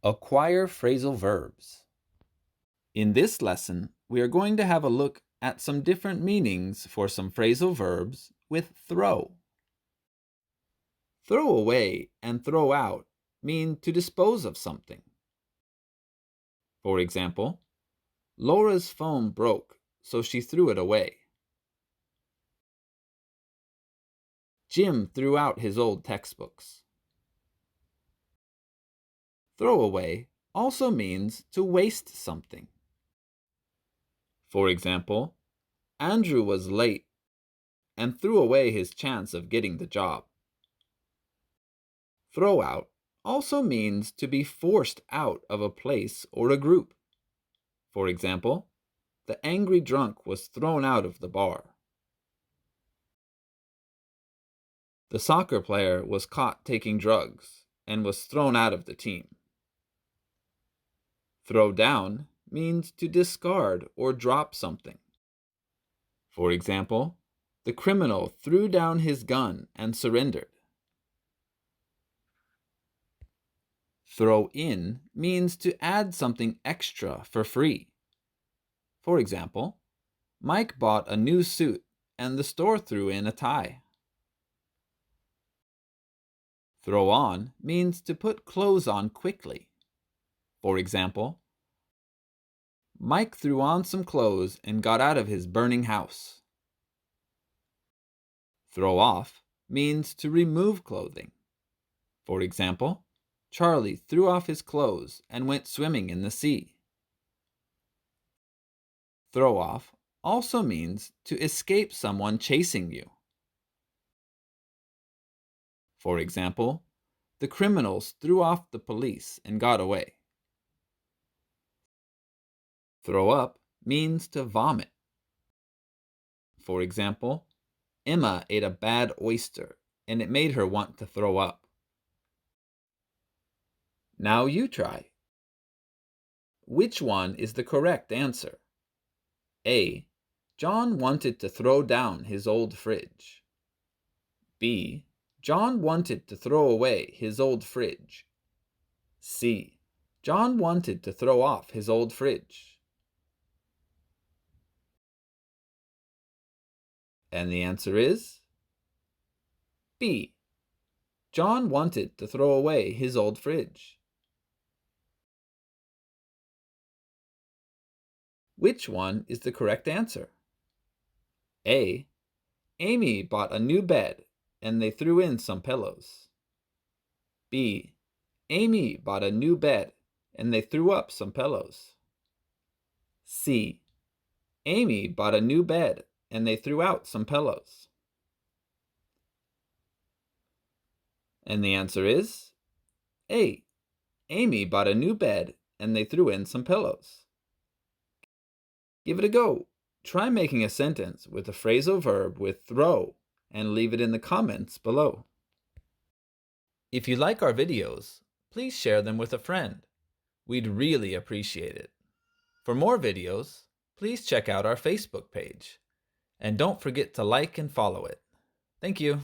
Acquire phrasal verbs. In this lesson, we are going to have a look at some different meanings for some phrasal verbs with throw. Throw away and throw out mean to dispose of something. For example, Laura's phone broke, so she threw it away. Jim threw out his old textbooks. Throw away also means to waste something. For example, Andrew was late and threw away his chance of getting the job. Throw out also means to be forced out of a place or a group. For example, the angry drunk was thrown out of the bar. The soccer player was caught taking drugs and was thrown out of the team. Throw down means to discard or drop something. For example, the criminal threw down his gun and surrendered. Throw in means to add something extra for free. For example, Mike bought a new suit and the store threw in a tie. Throw on means to put clothes on quickly. For example, Mike threw on some clothes and got out of his burning house. Throw off means to remove clothing. For example, Charlie threw off his clothes and went swimming in the sea. Throw off also means to escape someone chasing you. For example, the criminals threw off the police and got away. Throw up means to vomit. For example, Emma ate a bad oyster and it made her want to throw up. Now you try. Which one is the correct answer? A. John wanted to throw down his old fridge. B. John wanted to throw away his old fridge. C. John wanted to throw off his old fridge. And the answer is B. John wanted to throw away his old fridge. Which one is the correct answer? A. Amy bought a new bed and they threw in some pillows. B. Amy bought a new bed and they threw up some pillows. C. Amy bought a new bed and they threw out some pillows. And the answer is A. Amy bought a new bed and they threw in some pillows. Give it a go. Try making a sentence with a phrasal verb with throw and leave it in the comments below. If you like our videos, please share them with a friend. We'd really appreciate it. For more videos, please check out our Facebook page. And don't forget to like and follow it. Thank you.